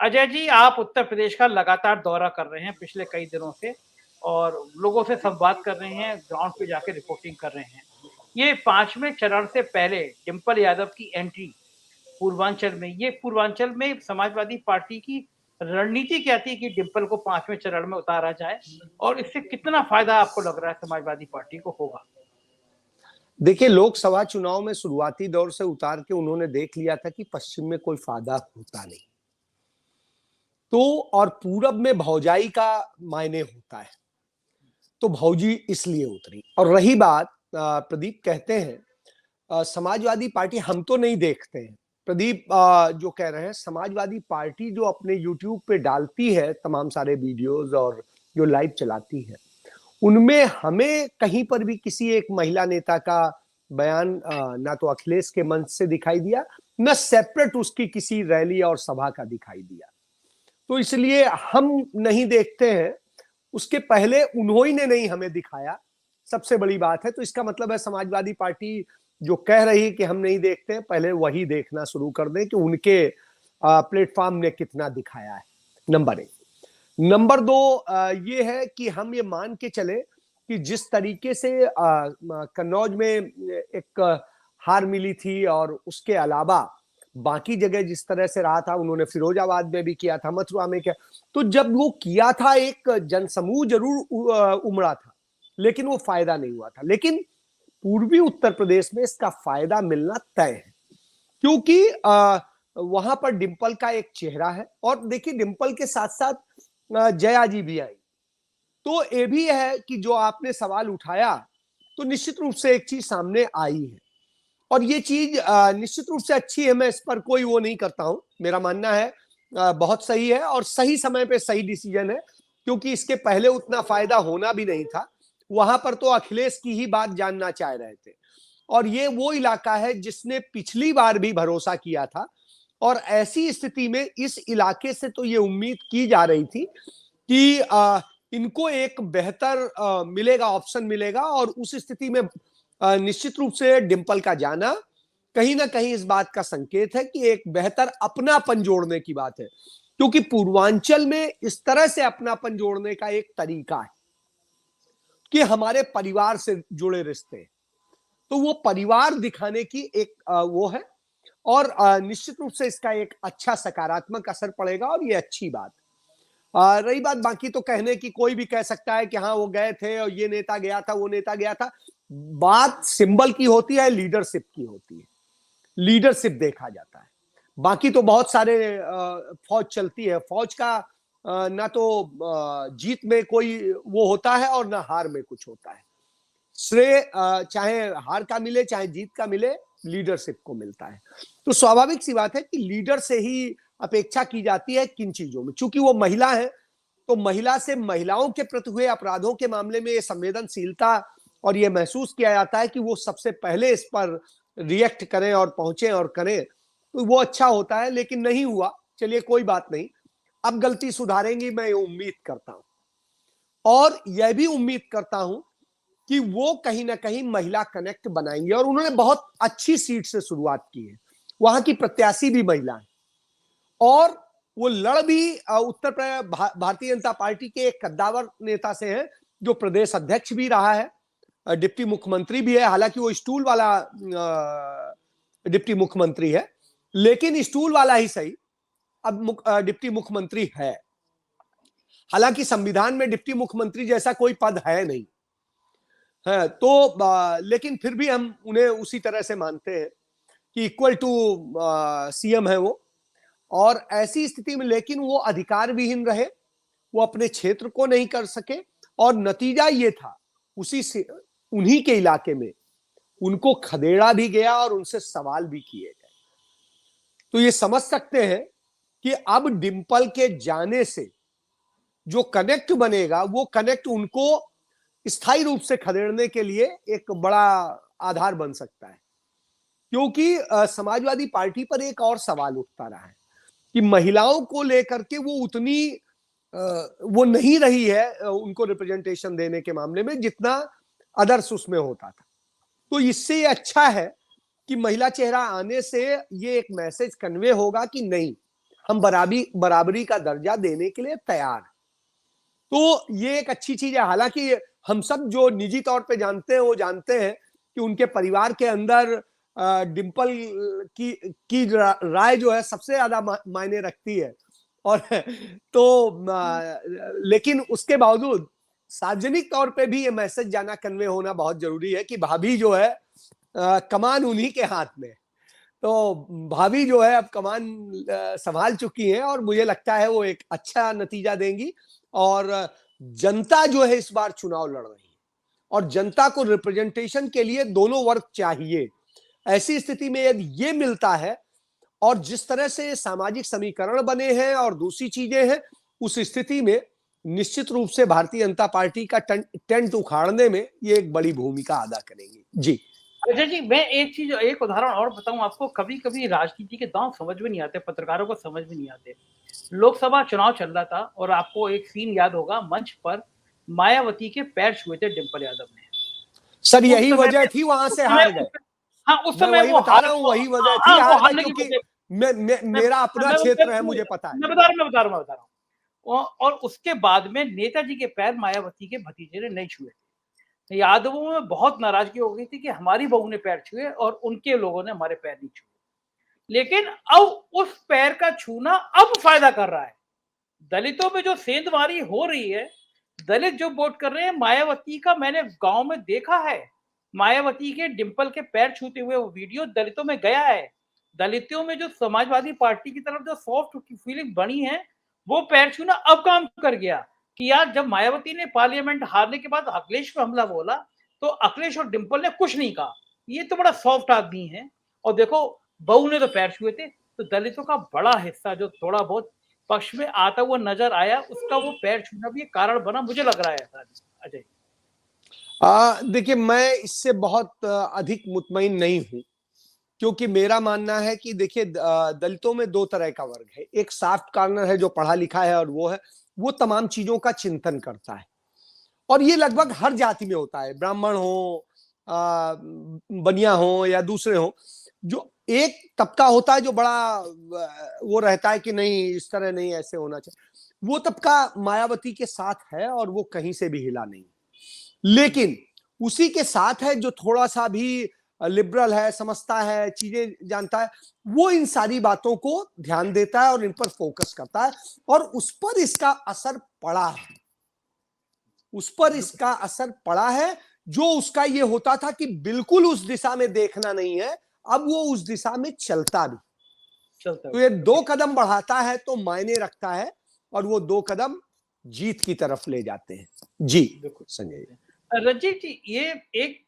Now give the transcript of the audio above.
अजय जी, आप उत्तर प्रदेश का लगातार दौरा कर रहे हैं पिछले कई दिनों से और लोगों से संवाद कर रहे हैं, ग्राउंड पे जाके रिपोर्टिंग कर रहे हैं। ये 5वें चरण से पहले डिंपल यादव की एंट्री पूर्वांचल में, ये पूर्वांचल में समाजवादी पार्टी की रणनीति क्या थी कि डिंपल को 5वें चरण में उतारा जाए और इससे कितना फायदा आपको लग रहा है समाजवादी पार्टी को होगा? देखिए, लोकसभा चुनाव में शुरुआती दौर से उतार के उन्होंने देख लिया था कि पश्चिम में कोई फायदा होता नहीं, तो और पूरब में भौजाई का मायने होता है, तो भौजी इसलिए उतरी। और रही बात, प्रदीप कहते हैं समाजवादी पार्टी हम तो नहीं देखते हैं। प्रदीप जो कह रहे हैं, समाजवादी पार्टी जो अपने यूट्यूब पे डालती है तमाम सारे वीडियोस और जो लाइव चलाती है, उनमें हमें कहीं पर भी किसी एक महिला नेता का बयान ना तो अखिलेश के मंच से दिखाई दिया, न सेपरेट उसकी किसी रैली और सभा का दिखाई दिया। तो इसलिए हम नहीं देखते हैं। उसके पहले उन्होंने ने नहीं हमें दिखाया, सबसे बड़ी बात है। तो इसका मतलब है समाजवादी पार्टी जो कह रही है कि हम नहीं देखते हैं, पहले वही देखना शुरू कर दें कि उनके प्लेटफॉर्म ने कितना दिखाया है। नंबर 1। नंबर 2 ये है कि हम ये मान के चले कि जिस तरीके से कन्नौज में एक हार मिली थी और उसके अलावा बाकी जगह जिस तरह से रहा था, उन्होंने फिरोजाबाद में भी किया था, मथुरा में किया, तो जब वो किया था एक जनसमूह जरूर उमड़ा था, लेकिन वो फायदा नहीं हुआ था। लेकिन पूर्वी उत्तर प्रदेश में इसका फायदा मिलना तय है, क्योंकि वहां पर डिंपल का एक चेहरा है। और देखिए, डिंपल के साथ साथ जया जी भी आई, तो ये भी है कि जो आपने सवाल उठाया, तो निश्चित रूप से एक चीज सामने आई है और ये चीज निश्चित रूप से अच्छी है। मैं इस पर कोई वो नहीं करता हूं, मेरा मानना है बहुत सही है और सही समय पे सही डिसीजन है, क्योंकि इसके पहले उतना फायदा होना भी नहीं था। वहां पर तो अखिलेश की ही बात जानना चाह रहे थे और ये वो इलाका है जिसने पिछली बार भी भरोसा किया था। और ऐसी स्थिति में इस इलाके से तो ये उम्मीद की जा रही थी कि इनको एक बेहतर मिलेगा, ऑप्शन मिलेगा। और उस स्थिति में निश्चित रूप से डिंपल का जाना कहीं ना कहीं इस बात का संकेत है कि एक बेहतर अपनापन जोड़ने की बात है, क्योंकि पूर्वांचल में इस तरह से अपनापन जोड़ने का एक तरीका है कि हमारे परिवार से जुड़े रिश्ते, तो वो परिवार दिखाने की एक वो है और निश्चित रूप से इसका एक अच्छा सकारात्मक असर पड़ेगा और ये अच्छी बात। रही बात बाकी, तो कहने की कोई भी कह सकता है कि हाँ वो गए थे और ये नेता गया था, वो नेता गया था। बात सिंबल की होती है, लीडरशिप की होती है, लीडरशिप देखा जाता है। बाकी तो बहुत सारे फौज चलती है, फौज का ना तो जीत में कोई वो होता है और ना हार में कुछ होता है। श्रेय चाहे हार का मिले चाहे जीत का मिले, लीडरशिप को मिलता है। तो स्वाभाविक सी बात है कि लीडर से ही अपेक्षा की जाती है किन चीजों में। चूंकि वो महिला है, तो महिला से महिलाओं के प्रति हुए अपराधों के मामले में ये संवेदनशीलता और ये महसूस किया जाता है कि वो सबसे पहले इस पर रिएक्ट करें और पहुंचे और करें, तो वो अच्छा होता है। लेकिन नहीं हुआ, चलिए कोई बात नहीं, अब गलती सुधारेंगी, मैं ये उम्मीद करता हूं। और यह भी उम्मीद करता हूं कि वो कहीं ना कहीं महिला कनेक्ट बनाएंगे। और उन्होंने बहुत अच्छी सीट से शुरुआत की है, वहां की प्रत्याशी भी महिला है और वो लड़ भी उत्तर प्रदेश भारतीय जनता पार्टी के एक कद्दावर नेता से है, जो प्रदेश अध्यक्ष भी रहा है, डिप्टी मुख्यमंत्री भी है। हालांकि वो स्टूल वाला डिप्टी मुख्यमंत्री है, लेकिन स्टूल वाला ही सही, अब डिप्टी मुख्यमंत्री है। हालांकि संविधान में डिप्टी मुख्यमंत्री जैसा कोई पद है नहीं है, तो लेकिन फिर भी हम उन्हें उसी तरह से मानते हैं कि इक्वल टू सीएम है वो। और ऐसी स्थिति में लेकिन वो अधिकार विहीन रहे, वो अपने क्षेत्र को नहीं कर सके और नतीजा ये था, उसी से उन्हीं के इलाके में उनको खदेड़ा भी गया और उनसे सवाल भी किए गए। तो ये समझ सकते हैं कि अब डिंपल के जाने से जो कनेक्ट बनेगा, वो कनेक्ट उनको स्थायी रूप से खदेड़ने के लिए एक बड़ा आधार बन सकता है। क्योंकि समाजवादी पार्टी पर एक और सवाल उठता रहा है कि महिलाओं को लेकर के वो उतनी वो नहीं रही है उनको रिप्रेजेंटेशन देने के मामले में जितना अदर्स उसमें होता था। तो इससे अच्छा है कि महिला चेहरा आने से ये एक मैसेज कन्वे होगा कि नहीं, हम बराबरी का दर्जा देने के लिए तैयार हैं। तो ये एक अच्छी चीज है। हालांकि हम सब जो निजी तौर पे जानते हैं वो जानते हैं कि उनके परिवार के अंदर डिंपल की राय जो है सबसे ज्यादा मायने रखती है। और तो लेकिन उसके बावजूद सार्वजनिक तौर पे भी ये मैसेज जाना, कन्वे होना बहुत जरूरी है कि भाभी जो है कमान उन्हीं के हाथ में। तो भाभी जो है अब कमान संभाल चुकी हैं और मुझे लगता है वो एक अच्छा नतीजा देंगी। और जनता जो है इस बार चुनाव लड़ रही है और जनता को रिप्रेजेंटेशन के लिए दोनों वर्ग चाहिए। ऐसी स्थिति में यदि ये मिलता है और जिस तरह से सामाजिक समीकरण बने हैं और दूसरी चीजें हैं, उस स्थिति में निश्चित रूप से भारतीय जनता पार्टी का टेंट उखाड़ने में ये एक बड़ी भूमिका अदा करेंगी। जी अजय जी, मैं एक उदाहरण और बताऊं आपको। कभी कभी राजनीति के दांव समझ में नहीं आते, पत्रकारों को समझ में नहीं आते। लोकसभा चुनाव चल रहा था और आपको एक सीन याद होगा, मंच पर मायावती के पैर छुए थे डिंपल यादव ने। सर यही वजह थी, वहां से हार गए। हाँ, उस मैं समय वही वो बता रहा हूँ, वही वजह थी हाँ, वो हार गए, हारने की क्योंकि वजह। मेरा अपना क्षेत्र है, मुझे पता है। मैं बता रहा हूँ। और उसके बाद में नेताजी के पैर मायावती के भतीजे ने नहीं छुए थे। यादवों में बहुत नाराजगी हो गई थी कि हमारी बहू ने पैर छुए और उनके लोगों ने हमारे पैर नहीं छुए। लेकिन अब उस पैर का छूना अब फायदा कर रहा है। दलितों में जो सेंधमारी हो रही है, दलित जो वोट कर रहे हैं मायावती का, मैंने गांव में देखा है। मायावती के डिंपल के पैर छूते हुए वो वीडियो दलितों में गया है। दलितों में जो समाजवादी पार्टी की तरफ जो सॉफ्ट फीलिंग बनी है, वो पैर छूना अब काम कर गया। कि यार, जब मायावती ने पार्लियामेंट हारने के बाद अखिलेश पे हमला बोला, तो अखिलेश और डिंपल ने कुछ नहीं कहा, ये तो बड़ा सॉफ्ट आदमी है। और देखो, बहू ने तो पैर छुए थे। तो दलितों का बड़ा हिस्सा जो थोड़ा बहुत पक्ष में आता हुआ नजर आया, उसका वो पैर छूना भी एक कारण बना, मुझे लग रहा है ऐसा। अजय, देखिए, मैं इससे बहुत अधिक मुतमईन नहीं हूं, क्योंकि मेरा मानना है कि देखिए दलितों में दो तरह का वर्ग है। एक सॉफ्ट कॉर्नर है जो पढ़ा लिखा है और वो तमाम चीजों का चिंतन करता है, और ये लगभग हर जाति में होता है, ब्राह्मण हो, बनिया हो या दूसरे हो। जो एक तबका होता है जो बड़ा वो रहता है कि नहीं, इस तरह नहीं, ऐसे होना चाहिए। वो तबका मायावती के साथ है और वो कहीं से भी हिला नहीं। लेकिन उसी के साथ है जो थोड़ा सा भी लिबरल है, समझता है, चीजें जानता है, वो इन सारी बातों को ध्यान देता है और इन पर फोकस करता है, और उस पर इसका असर पड़ा है। उस पर इसका असर पड़ा है। जो उसका ये होता था कि बिल्कुल उस दिशा में देखना नहीं है, अब वो उस दिशा में चलता भी। तो ये 2 कदम बढ़ाता है तो मायने रखता है, और वो 2 कदम जीत की तरफ ले जाते हैं। जी संजय। रंजीत जी, ये एक